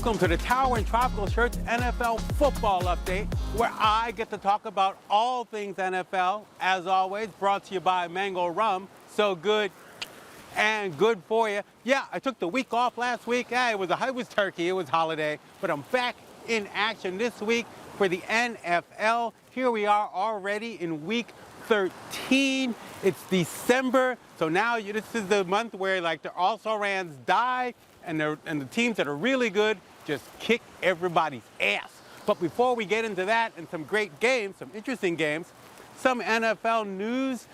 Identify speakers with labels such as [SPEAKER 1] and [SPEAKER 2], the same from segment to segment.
[SPEAKER 1] Welcome to the Tower and Tropical Shirts NFL Football Update, where I get to talk about all things NFL, as always, brought to you by Mango Rum. So good and good for you. Yeah, I took the week off last week. Yeah, it was turkey, it was holiday, but I'm back in action this week for the NFL. Here we are already in week 13. It's December, so now this is the month where like the also-rans die and the teams that are really good just kick everybody's ass. But before we get into that and some great games, some interesting games, some NFL news.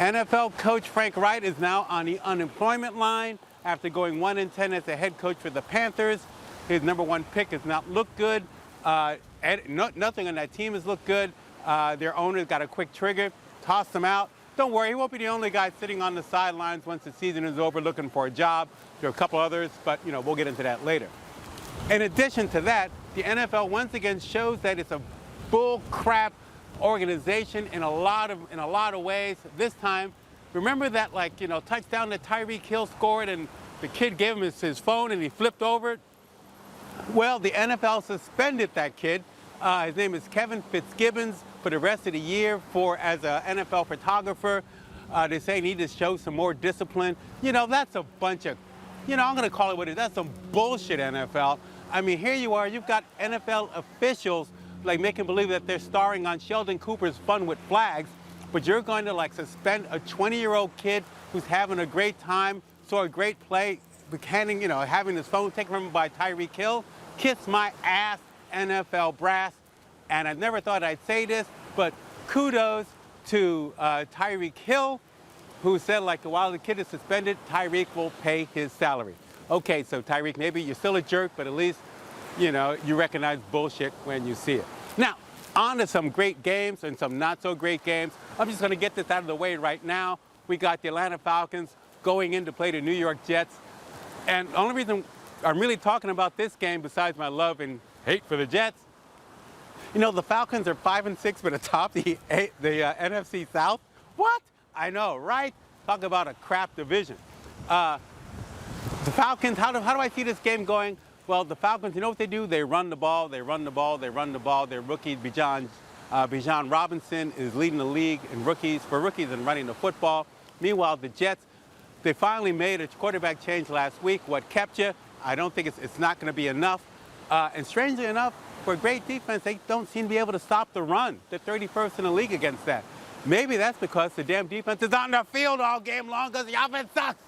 [SPEAKER 1] NFL coach Frank Reich is now on the unemployment line after going 1-10 as the head coach for the Panthers. His number one pick has not looked good. Nothing on that team has looked good. Their owner's got a quick trigger, tossed him out. Don't worry, he won't be the only guy sitting on the sidelines once the season is over looking for a job. There are a couple others, but we'll get into that later. In addition to that, the NFL once again shows that it's a bull crap organization in a lot of ways. This time, remember that touchdown that Tyreek Hill scored and the kid gave him his phone and he flipped over it? Well, the NFL suspended that kid. His name is Kevin Fitzgibbons for the rest of the year as an NFL photographer. They say he needs to show some more discipline. That's a bunch of, I'm going to call it what it is. That's some bullshit, NFL. I mean, here you are, you've got NFL officials making believe that they're starring on Sheldon Cooper's Fun with Flags, but you're going to suspend a 20-year-old kid who's having a great time, saw a great play, having his phone taken from him by Tyreek Hill. Kiss my ass, NFL brass. And I never thought I'd say this, but kudos to Tyreek Hill, who said while the kid is suspended, Tyreek will pay his salary. Okay, so Tyreek, maybe you're still a jerk, but at least, you recognize bullshit when you see it. Now, on to some great games and some not so great games. I'm just gonna get this out of the way right now. We got the Atlanta Falcons going in to play the New York Jets. And the only reason I'm really talking about this game, besides my love and hate for the Jets, the Falcons are 5-6 but atop the NFC South. What? I know, right? Talk about a crap division. The Falcons, how do I see this game going? Well, the Falcons, you know what they do? They run the ball, they run the ball, they run the ball. Their rookie, Bijan Robinson, is leading the league for rookies in running the football. Meanwhile, the Jets, they finally made a quarterback change last week. What kept you? I don't think it's not going to be enough. And strangely enough, for a great defense, they don't seem to be able to stop the run. They're 31st in the league against that. Maybe that's because the damn defense is on the field all game long because the offense sucks.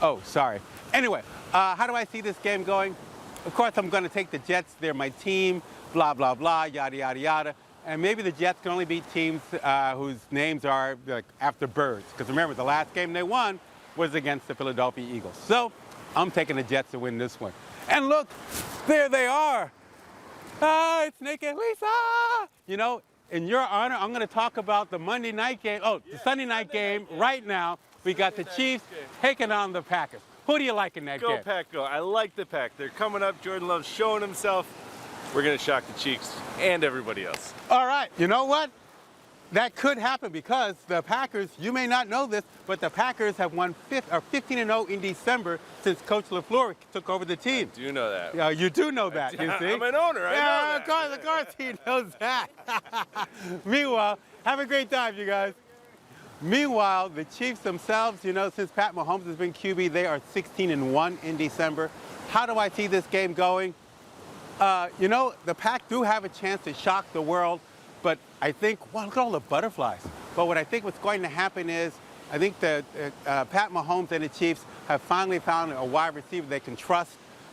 [SPEAKER 1] Oh, sorry. Anyway, how do I see this game going? Of course, I'm going to take the Jets. They're my team, blah, blah, blah, yada, yada, yada. And maybe the Jets can only beat teams whose names are after birds. Because remember, the last game they won was against the Philadelphia Eagles. So I'm taking the Jets to win this one. And look, there they are. Ah, it's Nick and Lisa. In your honor, I'm going to talk about the Monday night game. Oh, the Sunday night game right now. We got the Chiefs taking on the Packers. Who do you like in that game?
[SPEAKER 2] Go Pack, go. I like the Pack. They're coming up. Jordan Love's showing himself. We're going to shock the Chiefs and everybody else.
[SPEAKER 1] All right. You know what? That could happen because the Packers, you may not know this, but the Packers have won 15-0 in December since Coach LaFleur took over the team.
[SPEAKER 2] I do know that.
[SPEAKER 1] Yeah, you do know that, you see?
[SPEAKER 2] I'm an owner, I know that.
[SPEAKER 1] Of course he knows that. Meanwhile, have a great time, you guys. Meanwhile, the Chiefs themselves, since Pat Mahomes has been QB, they are 16-1 in December. How do I see this game going? The Pack do have a chance to shock the world. But I think, well, look at all the butterflies. But what I think what's going to happen is, I think that Pat Mahomes and the Chiefs have finally found a wide receiver they can trust.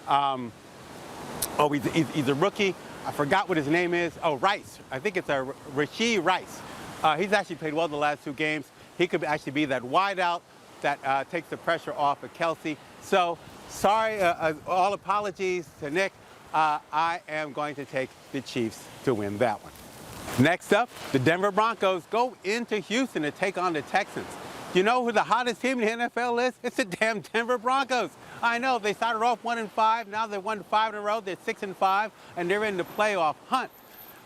[SPEAKER 1] He's a rookie. I forgot what his name is. Oh, Rice. I think it's Rashee Rice. He's actually played well the last two games. He could actually be that wideout that takes the pressure off of Kelsey. So, sorry, all apologies to Nick. I am going to take the Chiefs to win that one. Next up, the Denver Broncos go into Houston to take on the Texans. You know who the hottest team in the NFL is? It's the damn Denver Broncos. I know, they started off 1-5, now they've won 5 in a row, they're 6-5, and they're in the playoff hunt.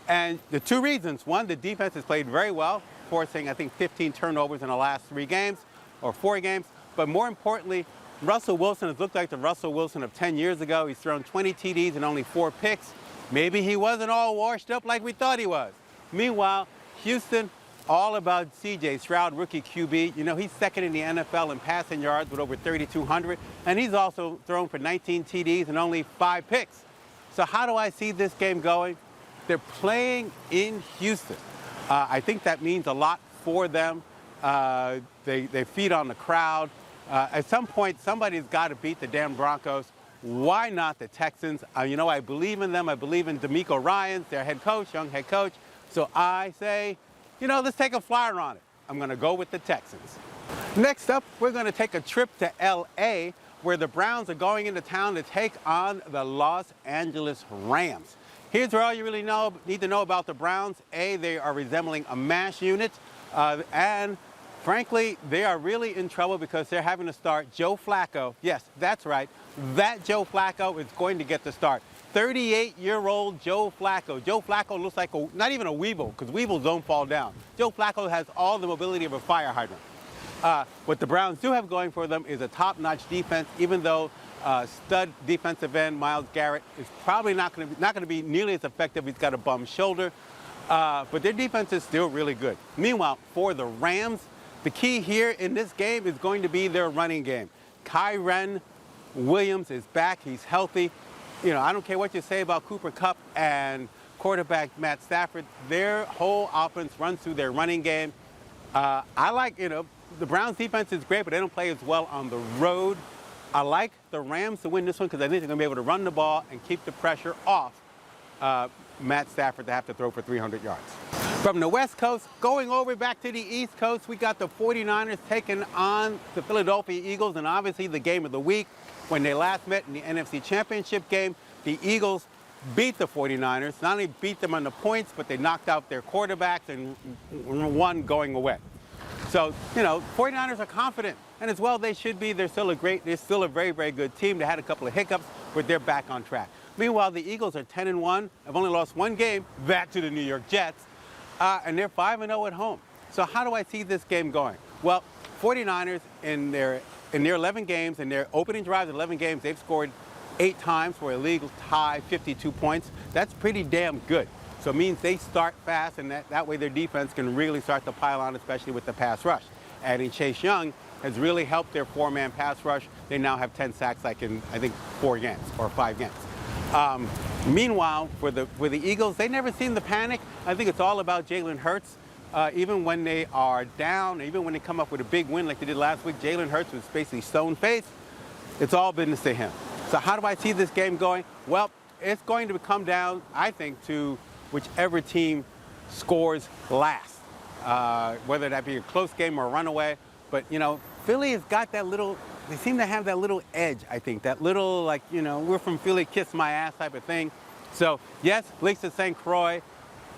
[SPEAKER 1] And the two reasons: one, the defense has played very well, forcing, I think, 15 turnovers in the last 3 games, or 4 games. But more importantly, Russell Wilson has looked like the Russell Wilson of 10 years ago. He's thrown 20 TDs and only 4 picks. Maybe he wasn't all washed up like we thought he was. Meanwhile, Houston, all about C.J. Stroud, rookie QB. You know, he's second in the NFL in passing yards with over 3,200, and he's also thrown for 19 TDs and only 5 picks. So how do I see this game going? They're playing in Houston. I think that means a lot for them. They feed on the crowd. At some point, somebody's got to beat the damn Broncos. Why not the Texans? You know, I believe in them. I believe in D'Amico Ryans, their head coach, young head coach. So I say, you know, let's take a flyer on it. I'm going to go with the Texans. Next up, we're going to take a trip to L.A., where the Browns are going into town to take on the Los Angeles Rams. Here's where all you really need to know about the Browns. A, they are resembling a MASH unit, and frankly, they are really in trouble because they're having to start Joe Flacco. Yes, that's right. That Joe Flacco is going to get the start. 38-year-old Joe Flacco. Joe Flacco looks like not even a weevil, because weevils don't fall down. Joe Flacco has all the mobility of a fire hydrant. What the Browns do have going for them is a top-notch defense, even though stud defensive end Myles Garrett is probably not going to be nearly as effective. He's got a bum shoulder. But their defense is still really good. Meanwhile, for the Rams, the key here in this game is going to be their running game. Kyren Williams is back. He's healthy. You know, I don't care what you say about Cooper Kupp and quarterback Matt Stafford. Their whole offense runs through their running game. I like, you know, the Browns defense is great, but they don't play as well on the road. I like the Rams to win this one because I think they're going to be able to run the ball and keep the pressure off Matt Stafford to have to throw for 300 yards. From the West Coast, going over back to the East Coast, we got the 49ers taking on the Philadelphia Eagles, and obviously the game of the week. When they last met in the NFC Championship game, the Eagles beat the 49ers. Not only beat them on the points, but they knocked out their quarterbacks and won going away. So, you know, 49ers are confident, and as well they should be. They're still a very, very good team. They had a couple of hiccups, but they're back on track. Meanwhile, the Eagles are 10-1, have only lost 1 game, back to the New York Jets, and they're 5-0 at home. So how do I see this game going? Well, 49ers in their 11 games, in their opening drives, 11 games, they've scored 8 times for a league high 52 points. That's pretty damn good. So it means they start fast, and that way their defense can really start to pile on, especially with the pass rush. Adding Chase Young has really helped their 4-man pass rush. They now have 10 sacks like in, I think, 4 games or 5 games. Meanwhile, for the Eagles, they never seem to panic. I think it's all about Jalen Hurts. Even when they are down, even when they come up with a big win like they did last week, Jalen Hurts was basically stone-faced. It's all business to him. So how do I see this game going? Well, it's going to come down, I think, to whichever team scores last, whether that be a close game or a runaway. But, you know, Philly has got that little, they seem to have that little edge, I think, that little, like, you know, we're from Philly, kiss my ass type of thing. So, yes, Lisa St. Croix,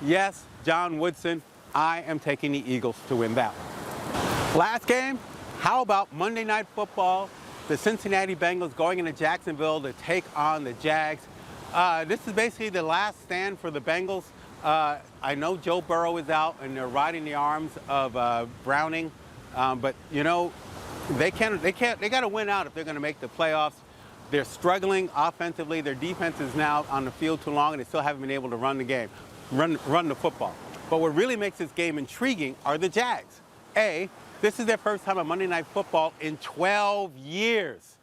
[SPEAKER 1] yes, John Woodson, I am taking the Eagles to win that one. Last game, how about Monday Night Football? The Cincinnati Bengals going into Jacksonville to take on the Jags. This is basically the last stand for the Bengals. I know Joe Burrow is out and they're riding the arms of Browning, but you know they got to win out if they're going to make the playoffs. They're struggling offensively. Their defense is now on the field too long, and they still haven't been able to run the game, run the football. But what really makes this game intriguing are the Jags. This is their first time at Monday Night Football in 12 years.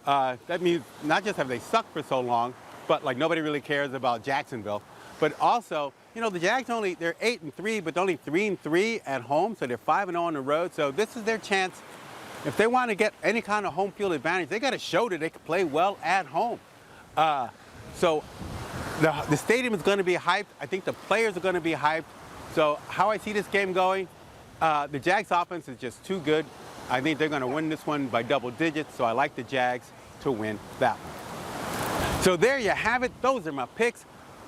[SPEAKER 1] That means not just have they sucked for so long, but like nobody really cares about Jacksonville. But also, you know, the Jags they're 8-3, but only 3-3 at home, so they're 5-0 on the road. So this is their chance. If they want to get any kind of home field advantage, they got to show that they can play well at home. So the stadium is going to be hyped. I think the players are going to be hyped. So how I see this game going, the Jags offense is just too good. I think they're going to win this one by double digits, so I like the Jags to win that one. So there you have it. Those are my picks.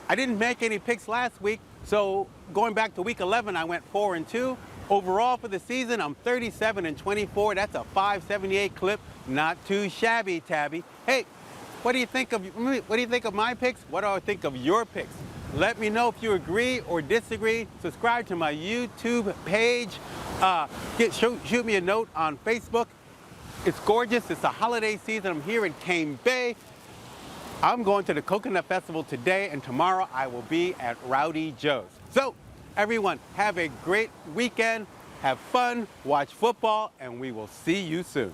[SPEAKER 1] I didn't make any picks last week, so going back to week 11, I went 4-2. Overall for the season, I'm 37-24. That's a 578 clip. Not too shabby, Tabby. Hey, what do you think of my picks? What do I think of your picks? Let me know if you agree or disagree. Subscribe to my YouTube page. Shoot me a note on Facebook. It's gorgeous. It's the holiday season. I'm here in Cane Bay. I'm going to the Coconut Festival today, and tomorrow I will be at Rowdy Joe's. So, everyone, have a great weekend. Have fun, watch football, and we will see you soon.